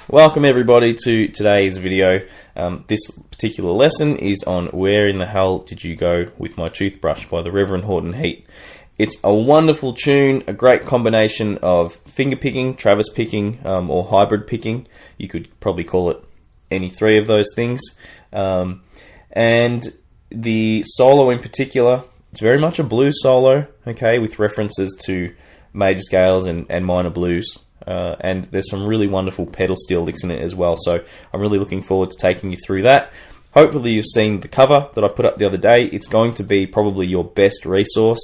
Welcome everybody to today's video. This particular lesson is on Where in the Hell Did You Go With My Toothbrush by the Reverend Horton Heat. It's a wonderful tune, a great combination of finger picking, Travis picking, or hybrid picking. You could probably call it any three of those things. And the solo in particular, it's very much a blues solo, okay, with references to major scales and minor blues. And there's some really wonderful pedal steel licks in it as well, so I'm really looking forward to taking you through that. Hopefully you've seen the cover that I put up the other day. It's going to be probably your best resource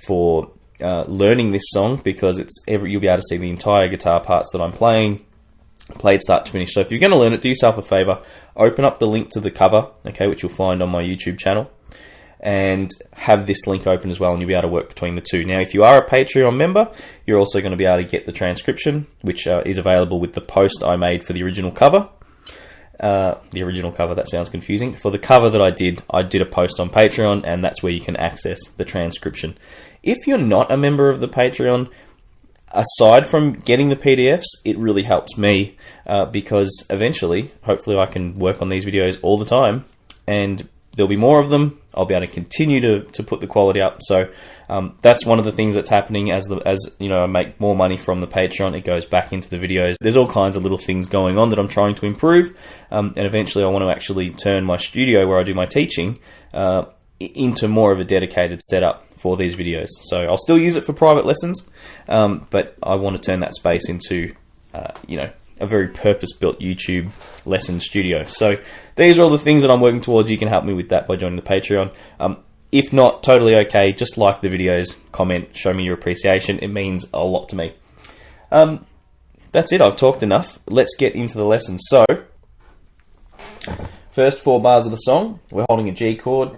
for learning this song, because you'll be able to see the entire guitar parts that I'm playing, played start to finish. So if you're going to learn it, do yourself a favor, open up the link to the cover, okay, which you'll find on my YouTube channel, and have this link open as well, and you'll be able to work between the two. Now, if you are a Patreon member, you're also going to be able to get the transcription, which is available with the post I made for the original cover. The original cover, that sounds confusing. For the cover that I did a post on Patreon, and that's where you can access the transcription. If you're not a member of the Patreon, aside from getting the PDFs, it really helps me, because eventually, hopefully I can work on these videos all the time, and there'll be more of them. I'll be able to continue to put the quality up. So that's one of the things that's happening as you know, I make more money from the Patreon. It goes back into the videos. There's all kinds of little things going on that I'm trying to improve, and eventually I want to actually turn my studio where I do my teaching into more of a dedicated setup for these videos. So I'll still use it for private lessons, but I want to turn that space into you know, a very purpose-built YouTube lesson studio. So these are all the things that I'm working towards. You can help me with that by joining the Patreon. If not, totally okay. Just like the videos, comment, show me your appreciation. It means a lot to me. That's it. I've talked enough. Let's get into the lesson. So, first 4 bars of the song, we're holding a G chord.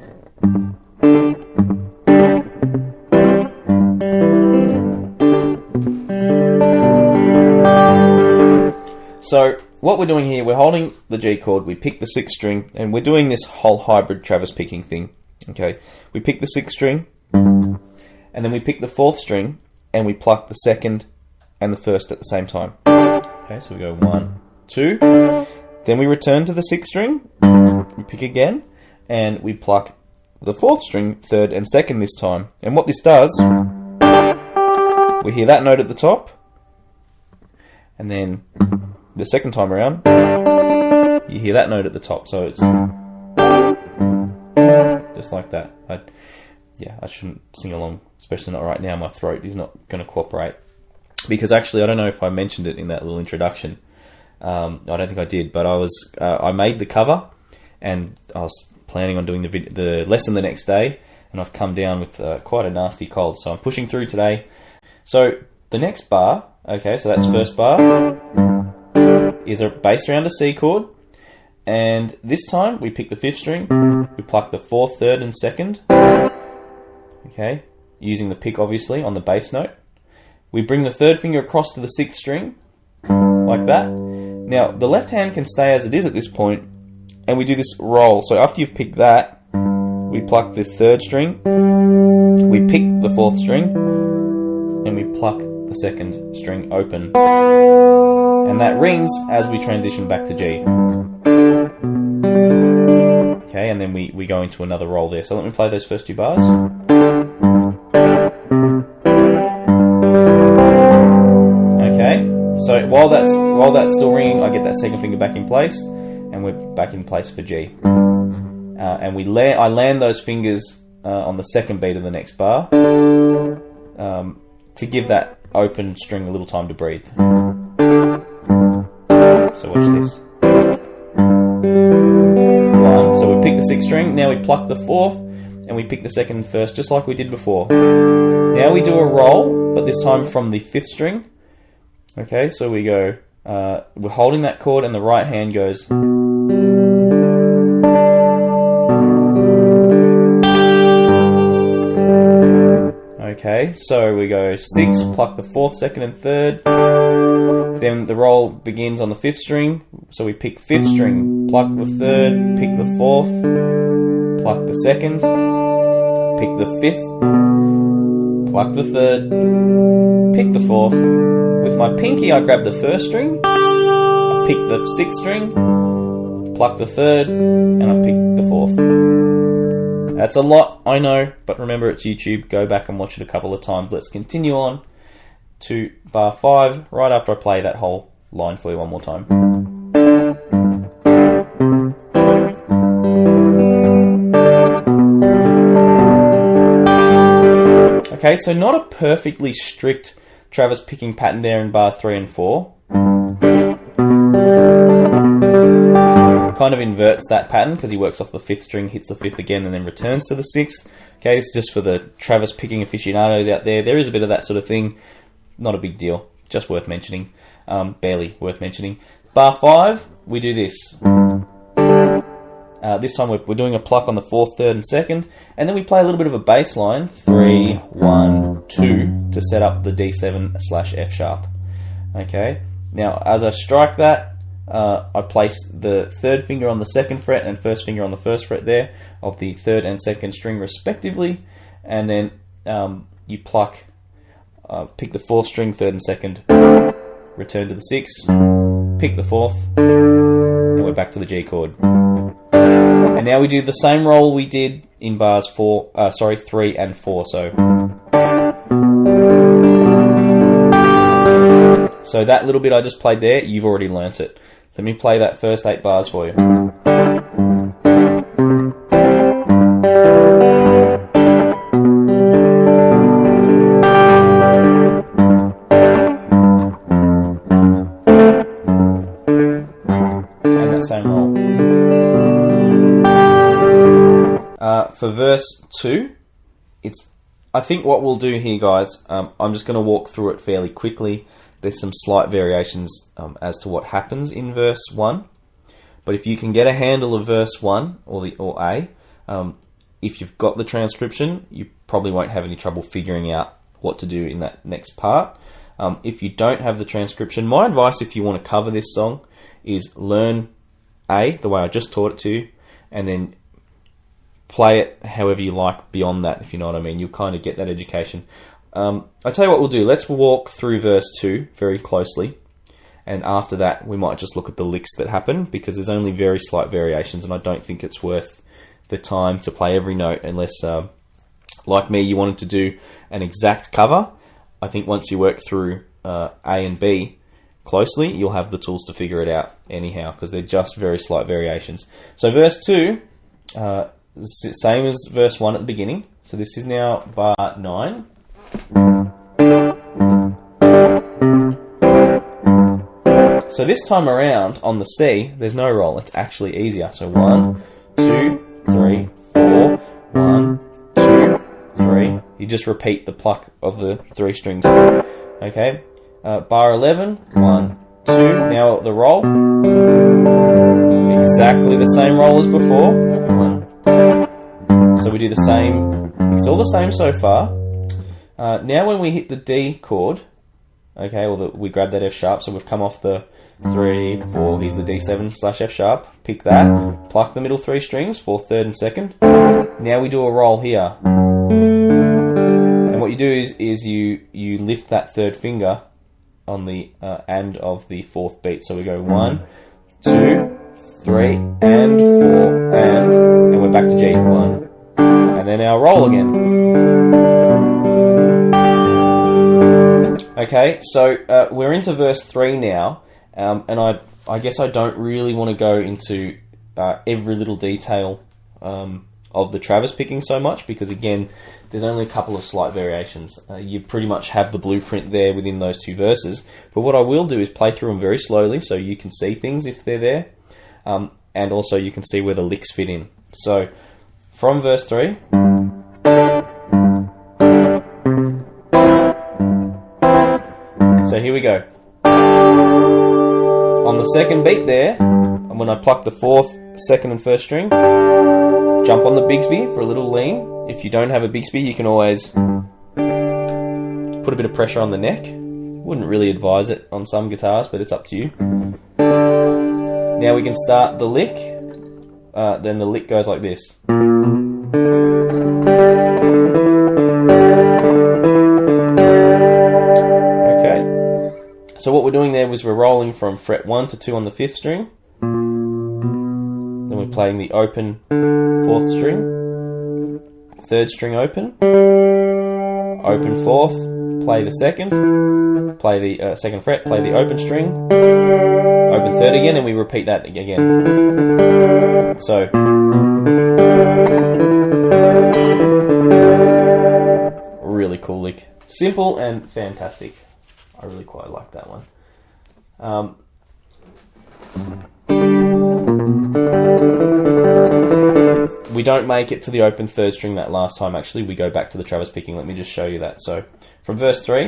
So what we're doing here, we're holding the G chord, we pick the 6th string, and we're doing this whole hybrid Travis picking thing. Okay, we pick the 6th string, and then we pick the 4th string, and we pluck the 2nd and the 1st at the same time. Okay, so we go 1, 2, then we return to the 6th string, we pick again, and we pluck the 4th string, 3rd and 2nd this time. And what this does, we hear that note at the top, and then the second time around, you hear that note at the top, so it's just like that. I shouldn't sing along, especially not right now. My throat is not going to cooperate, because actually I don't know if I mentioned it in that little introduction. I don't think I did, but I made the cover, and I was planning on doing the lesson the next day, and I've come down with quite a nasty cold, so I'm pushing through today. So the next bar, okay, so that's first bar, is a bass round a C chord, and this time we pick the 5th string, we pluck the 4th, 3rd and 2nd, okay, using the pick obviously on the bass note. We bring the 3rd finger across to the 6th string, like that. Now the left hand can stay as it is at this point, and we do this roll. So after you've picked that, we pluck the 3rd string, we pick the 4th string, and we pluck the 2nd string open. And that rings as we transition back to G. Okay, and then we go into another roll there. So let me play those first 2 bars. Okay, so while that's still ringing, I get that 2nd finger back in place, and we're back in place for G. And I land those fingers on the 2nd beat of the next bar, to give that open string a little time to breathe. So watch this. 1. So we pick the 6th string, now we pluck the 4th, and we pick the 2nd and 1st, just like we did before. Now we do a roll, but this time from the 5th string. Okay, so we go, we're holding that chord, and the right hand goes. Okay, so we go 6, pluck the 4th, 2nd and 3rd. Then the roll begins on the 5th string. So we pick 5th string, pluck the 3rd, pick the 4th, pluck the 2nd, pick the 5th, pluck the 3rd, pick the 4th. With my pinky I grab the 1st string, I pick the 6th string, pluck the 3rd, and I pick the 4th. That's a lot, I know, but remember it's YouTube. Go back and watch it a couple of times. Let's continue on to bar 5, right after I play that whole line for you one more time. Okay, so not a perfectly strict Travis picking pattern there in bar 3 and 4. Kind of inverts that pattern because he works off the 5th string, hits the 5th again, and then returns to the 6th. Okay, this is just for the Travis picking aficionados out there. There is a bit of that sort of thing. Not a big deal, just worth mentioning. Barely worth mentioning. Bar 5, we do this. This time we're doing a pluck on the 4th, 3rd, and 2nd, and then we play a little bit of a bass line, 3, 1, 2, to set up the D7/F sharp. Okay, now as I strike that, I place the 3rd finger on the 2nd fret and 1st finger on the 1st fret there of the 3rd and 2nd string respectively, and then you pluck, pick the 4th string, 3rd and 2nd, return to the 6th, pick the 4th, and we're back to the G chord. And now we do the same roll we did in bars 3 and 4. So that little bit I just played there, you've already learnt it. Let me play that first 8 bars for you. And that same roll. For verse 2, I think what we'll do here, guys, I'm just going to walk through it fairly quickly. There's some slight variations as to what happens in verse 1. But if you can get a handle of verse 1 or A, if you've got the transcription, you probably won't have any trouble figuring out what to do in that next part. If you don't have the transcription, my advice if you want to cover this song is learn A, the way I just taught it to you, and then play it however you like beyond that, if you know what I mean. You'll kind of get that education. I'll tell you what we'll do. Let's walk through verse 2 very closely, and after that we might just look at the licks that happen, because there's only very slight variations, and I don't think it's worth the time to play every note unless, like me, you wanted to do an exact cover. I think once you work through A and B closely, you'll have the tools to figure it out anyhow, because they're just very slight variations. So verse 2, same as verse 1 at the beginning. So this is now bar 9. So this time around on the C, there's no roll. It's actually easier. So 1, 2, 3, 4, 1, 2, 3. You just repeat the pluck of the 3 strings. Okay. Bar 11, 1, 2. Now the roll. Exactly the same roll as before. 1. So we do the same. It's all the same so far. Now when we hit the D chord, okay, we grab that F sharp, so we've come off the 3, 4, here's the D7/F sharp, pick that, pluck the middle 3 strings, 4th, 3rd and 2nd. Now we do a roll here. And what you do is you lift that 3rd finger on the and of the 4th beat. So we go 1, 2, 3, and 4, and we're back to G. 1, and then our roll again. Okay, so we're into verse 3 now, and I guess I don't really want to go into every little detail of the Travis picking so much, because again, there's only a couple of slight variations. You pretty much have the blueprint there within those 2 verses, but what I will do is play through them very slowly so you can see things if they're there, and also you can see where the licks fit in. So, from verse 3... So here we go. On the 2nd beat there, and when I pluck the 4th, 2nd and 1st string, jump on the Bigsby for a little lean. If you don't have a Bigsby, you can always put a bit of pressure on the neck. Wouldn't really advise it on some guitars, but it's up to you. Now we can start the lick. Then the lick goes like this. So what we're doing there was we're rolling from fret 1 to 2 on the 5th string. Then we're playing the open 4th string, 3rd string open, open 4th, play the 2nd, play the 2nd fret, play the open string, open 3rd again, and we repeat that again. So really cool lick. Simple and fantastic. I really quite like that one. We don't make it to the open 3rd string that last time, actually. We go back to the Travis picking. Let me just show you that. So, from verse 3.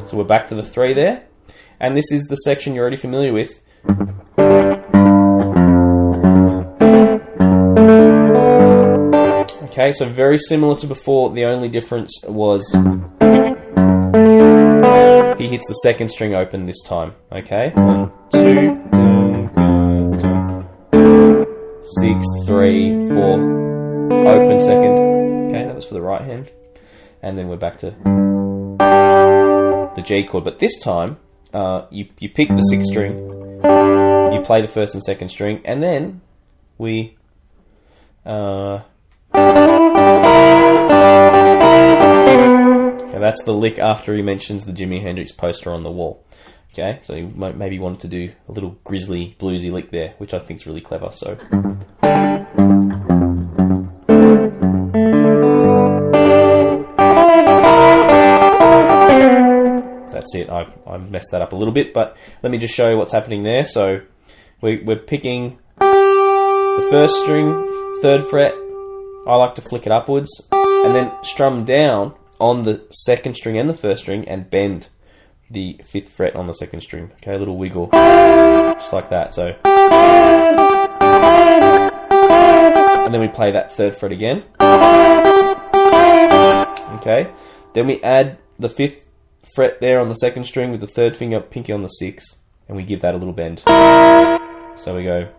So we're back to the 3 there. And this is the section you're already familiar with. Okay, so very similar to before. The only difference was he hits the 2nd string open this time. Okay, 1, 2, 6, 3, 4, open 2nd. Okay, that was for the right hand, and then we're back to the G chord. But this time, you pick the 6th string, you play the 1st and 2nd string, and then we. Okay, that's the lick after he mentions the Jimi Hendrix poster on the wall. Okay, so he maybe wanted to do a little grisly, bluesy lick there, which I think is really clever. So that's it. I messed that up a little bit, but let me just show you what's happening there. So we're picking the 1st string, 3rd fret. I like to flick it upwards and then strum down on the 2nd string and the 1st string and bend the 5th fret on the 2nd string. Okay, a little wiggle, just like that. So, and then we play that 3rd fret again. Okay, then we add the 5th fret there on the 2nd string with the 3rd finger, pinky on the 6th, and we give that a little bend. So we go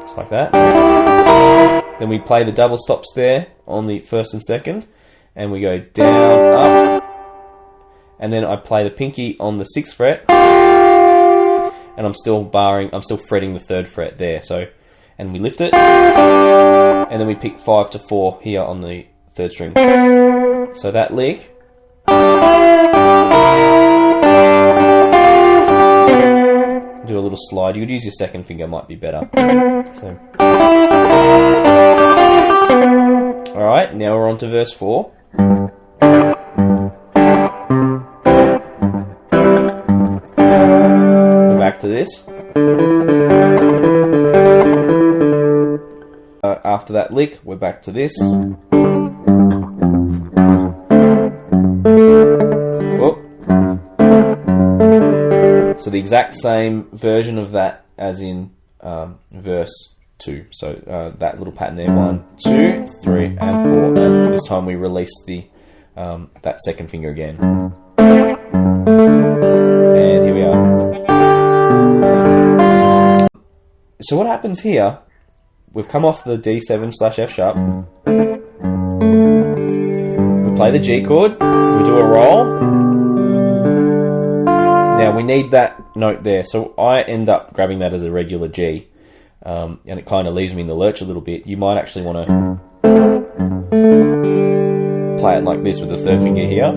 just like that. Then we play the double stops there on the 1st and 2nd, and we go down, up, and then I play the pinky on the 6th fret, and I'm still fretting the 3rd fret there. So, and we lift it, and then we pick 5 to 4 here on the 3rd string. So that lick. Do a little slide. You would use your 2nd finger, might be better. So. Alright, now we're on to verse 4. We're back to this. After that lick, we're back to this. So the exact same version of that as in verse 2. So that little pattern there, 1, 2, 3, and 4. And this time we release the that 2nd finger again. And here we are. So what happens here? We've come off the D7/F sharp. We play the G chord. We do a roll. Now we need that note there, so I end up grabbing that as a regular G, and it kind of leaves me in the lurch a little bit. You might actually want to play it like this with the 3rd finger here,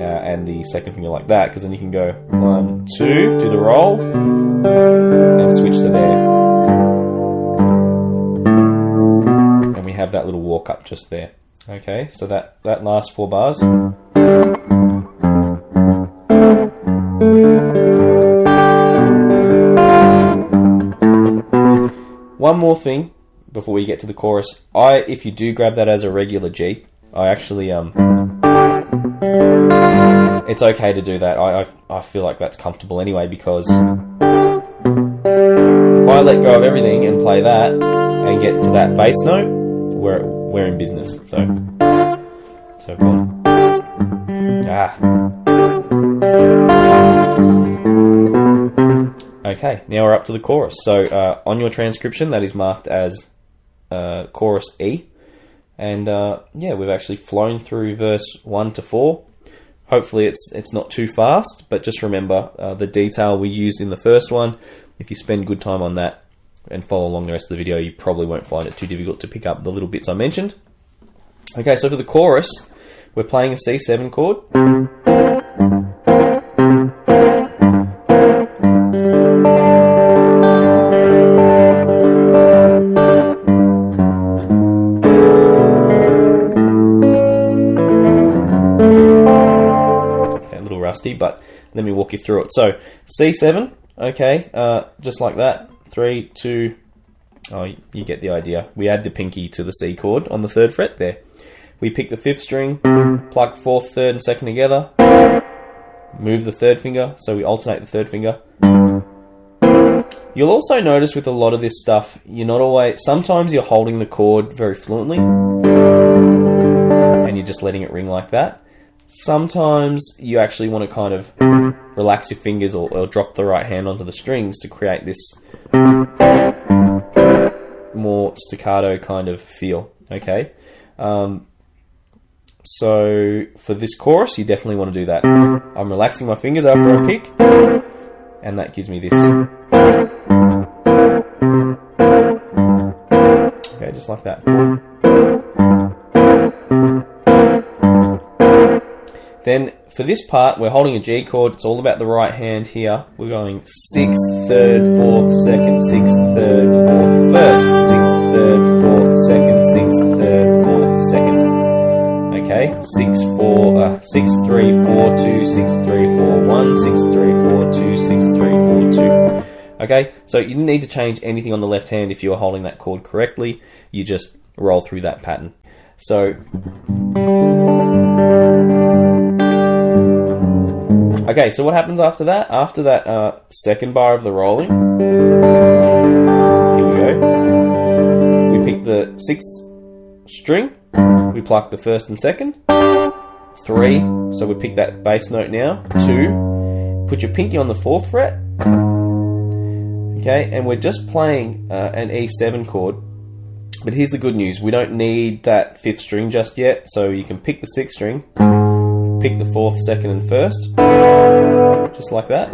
and the 2nd finger like that, because then you can go 1, 2, do the roll, and switch to there. And we have that little walk up just there. Okay, so that last 4 bars. One more thing before we get to the chorus. If you do grab that as a regular G, I actually it's okay to do that. I feel like that's comfortable anyway, because if I let go of everything and play that and get to that bass note, we're in business. So go on. Okay, now we're up to the chorus. So on your transcription, that is marked as chorus E. And yeah, we've actually flown through verse 1 to 4. Hopefully it's not too fast, but just remember the detail we used in the first one. If you spend good time on that and follow along the rest of the video, you probably won't find it too difficult to pick up the little bits I mentioned. Okay, so for the chorus, we're playing a C7 chord. Okay, a little rusty, but let me walk you through it. So C7, okay, just like that. 3, 2, oh, you get the idea. We add the pinky to the C chord on the 3rd fret there. We pick the 5th string, plug 4th, 3rd and 2nd together, move the 3rd finger, so we alternate the 3rd finger. You'll also notice with a lot of this stuff, you're not always, sometimes you're holding the chord very fluently, and you're just letting it ring like that. Sometimes you actually want to kind of relax your fingers or drop the right hand onto the strings to create this more staccato kind of feel, okay? So for this chorus, you definitely want to do that. I'm relaxing my fingers after I pick, and that gives me this. Okay, just like that. Then for this part, we're holding a G chord. It's all about the right hand here. We're going 6th, 3rd, 4th, 2nd, 6th, 3rd, 4th, 1st, 6th, 3rd, 4th, 2nd, 6th, 3rd, 4th, 2nd. Okay, 6, 4, 6, 3, 4, 2, 6, 3, 4, 1, 6, 3, 4, 2, 6, 3, 4, 2. Okay, so you didn't need to change anything on the left hand if you were holding that chord correctly. You just roll through that pattern. So, okay, so what happens after that? After that 2nd bar of the rolling, here we go. We pick the 6th string, we pluck the 1st and 2nd, 3, so we pick that bass note now, 2, put your pinky on the 4th fret, okay, and we're just playing an E7 chord. But here's the good news, we don't need that 5th string just yet, so you can pick the 6th string, pick the 4th, 2nd and 1st, just like that.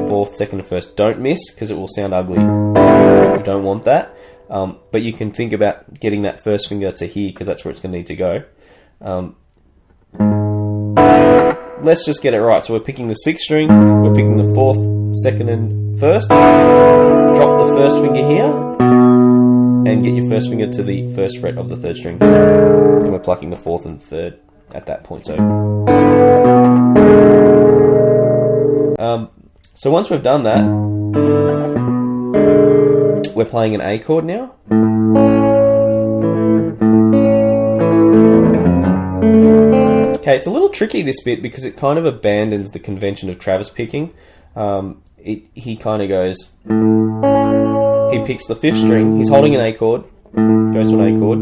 4th, 2nd and 1st, don't miss, because it will sound ugly. You don't want that, but you can think about getting that 1st finger to here, because that's where it's going to need to go. Let's just get it right, so we're picking the 6th string, we're picking the 4th, 2nd and 1st, drop the 1st finger here, and get your 1st finger to the 1st fret of the 3rd string. And we're plucking the 4th and 3rd at that point. So once we've done that, we're playing an A chord now. Okay, it's a little tricky this bit because it kind of abandons the convention of Travis picking. He kind of goes... He picks the 5th string, he's holding an A chord, goes to an A chord,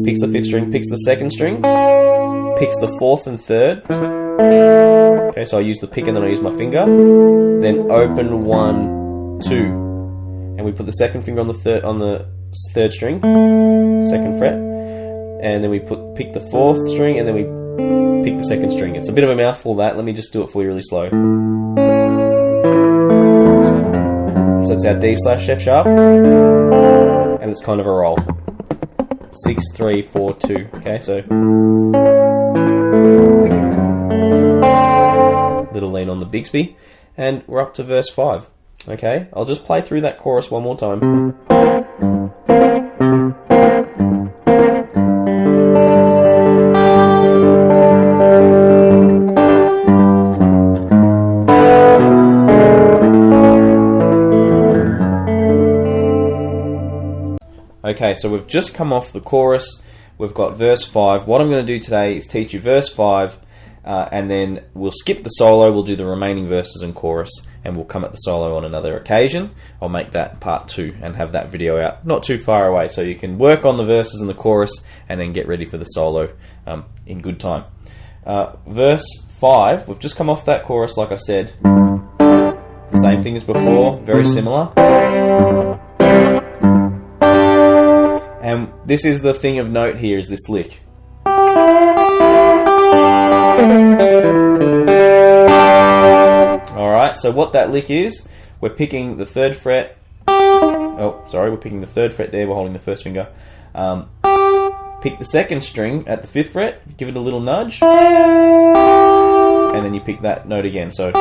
picks the 5th string, picks the 2nd string, picks the 4th and 3rd. Okay, so I use the pick and then I use my finger. Then open 1, 2. And we put the 2nd finger on the 3rd string, 2nd fret. And then we pick the 4th string and then we pick the 2nd string. It's a bit of a mouthful that, let me just do it for you really slow. So it's our D/F sharp, and it's kind of a roll. 6, 3, 4, 2. Okay, so little lean on the Bixby, and we're up to verse 5. Okay, I'll just play through that chorus one more time. Okay, so we've just come off the chorus, we've got verse 5. What I'm going to do today is teach you verse 5, and then we'll skip the solo, we'll do the remaining verses and chorus, and we'll come at the solo on another occasion. I'll make that part 2 and have that video out not too far away, so you can work on the verses and the chorus, and then get ready for the solo in good time. Verse 5, we've just come off that chorus like I said. Same thing as before, very similar. And this is the thing of note here, is this lick. Alright, so what that lick is, we're picking the 3rd fret. Oh, sorry, we're picking the 3rd fret there, we're holding the 1st finger. Pick the 2nd string at the 5th fret, give it a little nudge, and then you pick that note again. So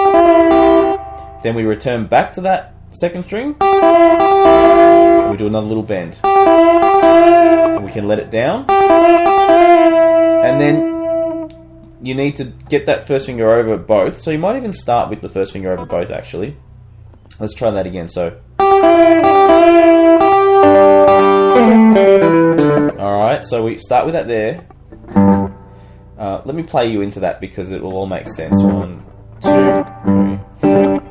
then we return back to that 2nd string, and we do another little bend. And we can let it down, and then you need to get that 1st finger over both. So you might even start with the 1st finger over both, actually. Let's try that again. So, alright, so we start with that there. Let me play you into that because it will all make sense. 1, 2, 3, 4.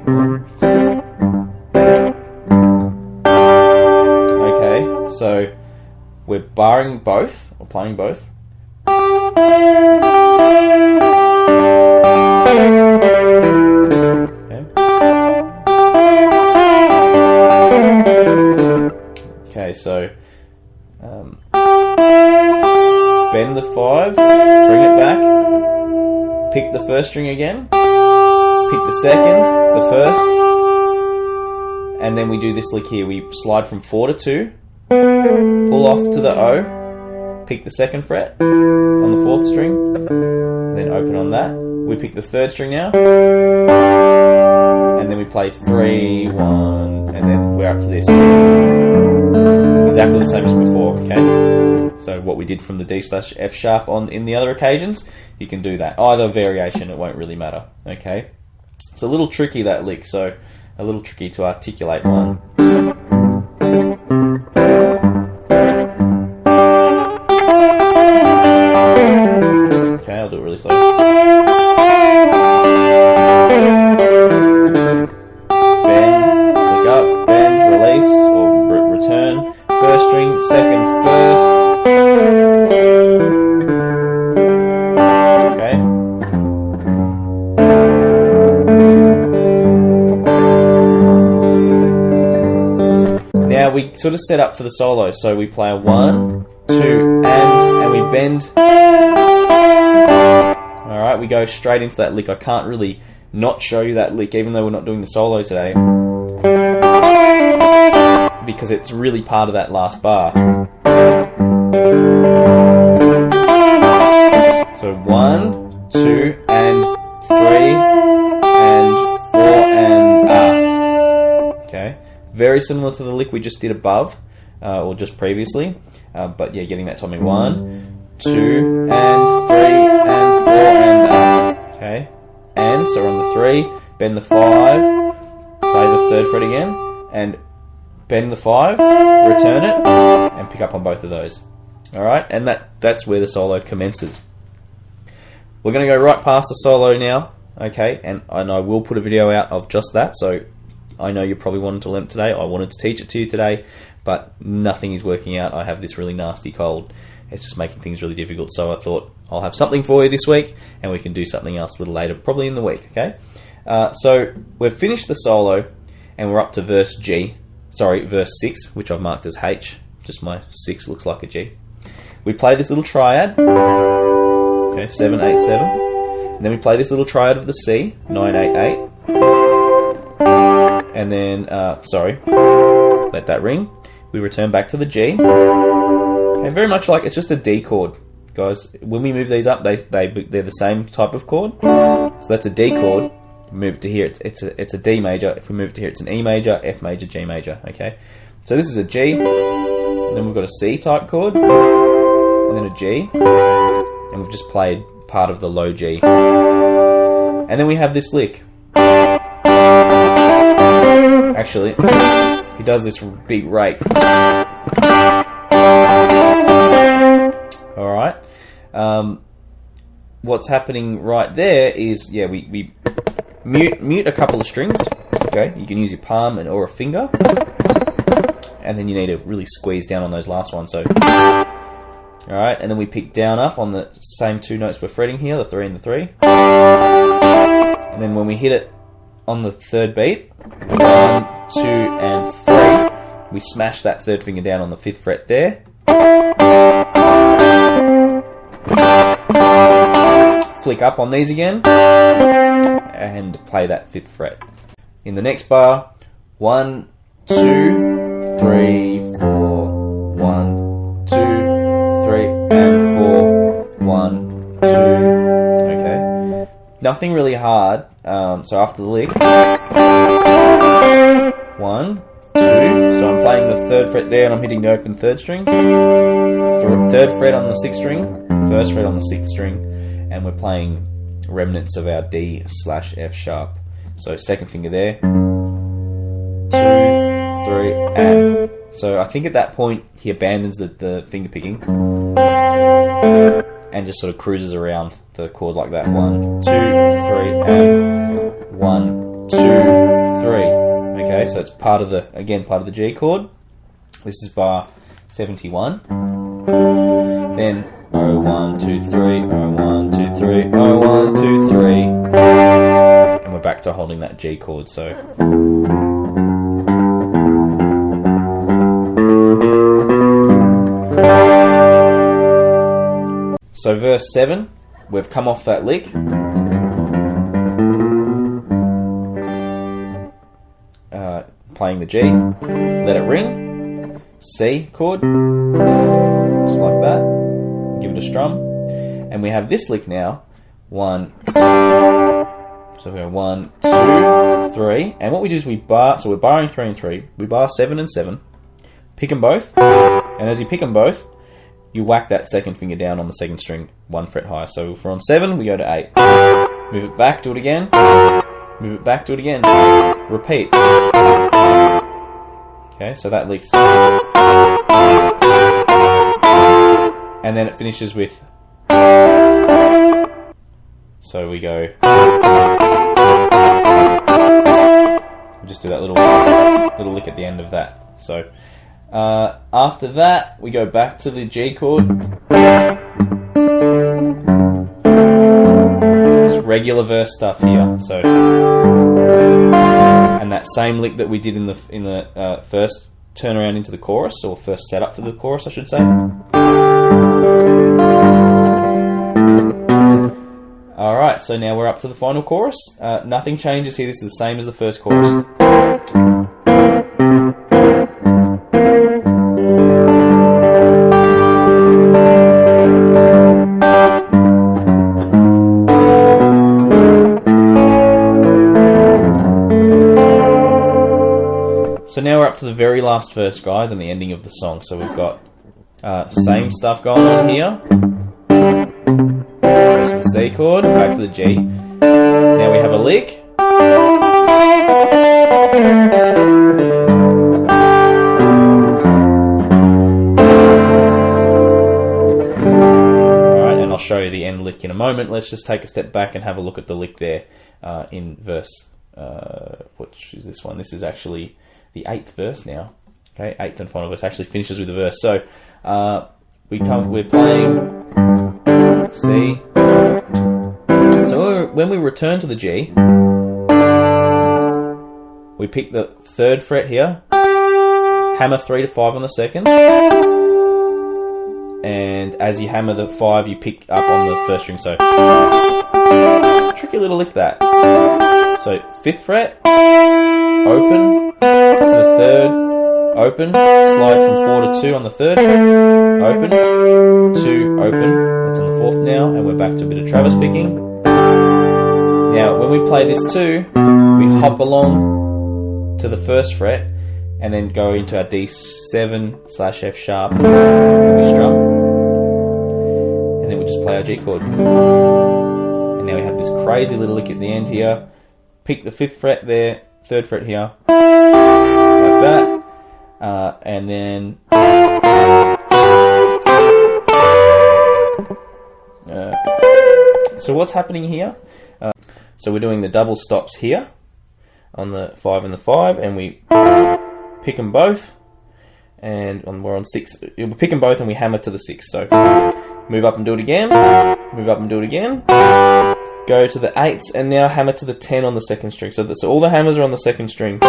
Okay, so we're barring both, or playing both. Okay, so bend the 5, bring it back, pick the 1st string again, pick the 2nd, the 1st, and then we do this lick here. We slide from 4 to 2, pull off to the O, pick the 2nd fret on the 4th string, then open on that. We pick the 3rd string now, and then we play 3, 1, and then we're up to this. Exactly the same as before, okay? So what we did from the D/F sharp in the other occasions, you can do that. Either variation, it won't really matter, okay? It's a little tricky, that lick, so a little tricky to articulate one. Okay, I'll do it really slow. Bend, flick up, bend, release, or return. 1st string, 2nd, 1st. Okay. Now we sort of set up for the solo, so we play a 1, 2, and we bend. Alright, we go straight into that lick. I can't really not show you that lick, even though we're not doing the solo today, because it's really part of that last bar. So 1, 2, and 3, and 4, and okay. Very similar to the lick we just did above, or just previously, but yeah, getting that timing. 1, 2, and 3, and 4, and okay. And so we're on the 3, bend the 5, play the 3rd fret again, and bend the 5, return it, and pick up on both of those. Alright, and that's where the solo commences. We're going to go right past the solo now, okay, and I will put a video out of just that, so I know you probably wanted to learn it today. I wanted to teach it to you today, but nothing is working out. I have this really nasty cold. It's just making things really difficult, so I thought I'll have something for you this week, and we can do something else a little later, probably in the week, okay? So we've finished the solo, and we're up to verse 6, which I've marked as H. Just my 6 looks like a G. We play this little triad, okay, 7, 8, 7, and then we play this little triad of the C, 9, 8, 8, and then, let that ring. We return back to the G. Okay, very much like it's just a D chord, guys. When we move these up, they're the same type of chord. So that's a D chord. Move it to here, it's a D major. If we move it to here, it's an E major, F major, G major. Okay, so this is a G, and then we've got a C type chord, and then a G, and we've just played part of the low G, and then we have this lick. Actually, he does this big rake. Alright. What's happening right there is, yeah, we mute a couple of strings. Okay, you can use your palm or a finger, and then you need to really squeeze down on those last ones. So, alright, and then we pick down up on the same 2 notes we're fretting here, the 3 and the 3. And then when we hit it on the third beat, 1, 2, and 3, we smash that third finger down on the 5th fret there. Flick up on these again, and play that 5th fret. In the next bar, 1, 2, 3, 4, 1, 2, 3, and 4, 1, 2. Okay. Nothing really hard. So after the lick, 1, 2. So I'm playing the 3rd fret there, and I'm hitting the open 3rd string. 3rd fret on the 6th string, 1st fret on the 6th string, and we're playing remnants of our D/F sharp. So 2nd finger there, 2, 3, and so I think at that point he abandons the finger picking and just sort of cruises around the chord like that. 1, 2, 3, and 1, 2, 3. Okay, so it's part of the G chord. This is bar 71. Then 0, 1, 2, 3, 0, 1, 2, 3, 0, 1, 2, 3. And we're back to holding that G chord. So verse 7, we've come off that lick. Playing the G, let it ring, C chord, just like that, give it a strum, and we have this lick now, 1, so we go 1, 2, 3, and what we do is we bar, so we're barring 3 and 3, we bar 7 and 7, pick them both, and as you pick them both, you whack that 2nd finger down on the 2nd string 1 fret higher. So if we're on 7, we go to 8. Move it back, do it again. Move it back, do it again. Repeat. Okay, so that licks. And then it finishes with. So we go. We'll just do that little lick at the end of that. So. After that, we go back to the G chord. Just regular verse stuff here. So, and that same lick that we did in the first turnaround into the chorus, or first setup for the chorus, I should say. All right, so now we're up to the final chorus. Nothing changes here. This is the same as the first chorus. So now we're up to the very last verse, guys, and the ending of the song. So we've got same stuff going on here. Goes to the C chord, back to the G. Now we have a lick. Alright, and I'll show you the end lick in a moment. Let's just take a step back and have a look at the lick there in verse, which is this one. This is actually the 8th verse now. Okay, 8th and final verse actually finishes with the verse. So we're playing C. So when we return to the G, we pick the 3rd fret here, hammer 3 to 5 on the 2nd, and as you hammer the 5, you pick up on the 1st string. So tricky little lick that. So 5th fret, open to the 3rd, open, slide from 4 to 2 on the 3rd, open, 2, open, that's on the 4th now, and we're back to a bit of Travis picking. Now, when we play this 2, we hop along to the 1st fret, and then go into our D7/F sharp, and we strum, and then we just play our G chord. And now we have this crazy little lick at the end here, pick the 5th fret there, 3rd fret here, like that, and then so what's happening here? So we're doing the double stops here on the 5 and the 5, and we pick them both, and we're on 6. We pick them both and we hammer to the 6. So move up and do it again, move up and do it again, go to the 8s, and now hammer to the 10 on the 2nd string. So all the hammers are on the 2nd string.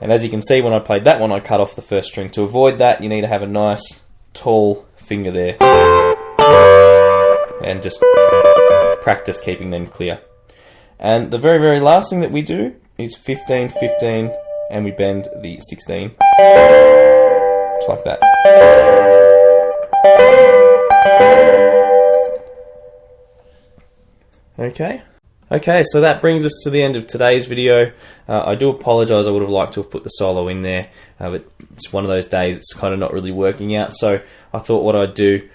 And as you can see, when I played that one, I cut off the 1st string. To avoid that, you need to have a nice, tall finger there. And just practice keeping them clear. And the very, very last thing that we do is 15, 15, and we bend the 16. Just like that. Okay, so that brings us to the end of today's video. I do apologise, I would have liked to have put the solo in there, but it's one of those days, it's kind of not really working out, so I thought what I'd do,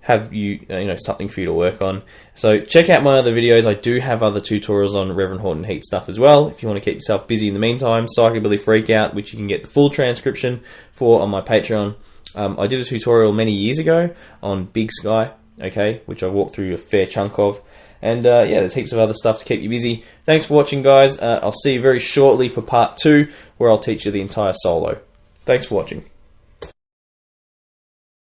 have you know, something for you to work on. So check out my other videos. I do have other tutorials on Reverend Horton Heat stuff as well, if you want to keep yourself busy in the meantime. Psychobilly Freakout, which you can get the full transcription for on my Patreon. I did a tutorial many years ago on Big Sky, okay, which I walked through a fair chunk of. And yeah, there's heaps of other stuff to keep you busy. Thanks for watching, guys. I'll see you very shortly for part 2, where I'll teach you the entire solo. Thanks for watching.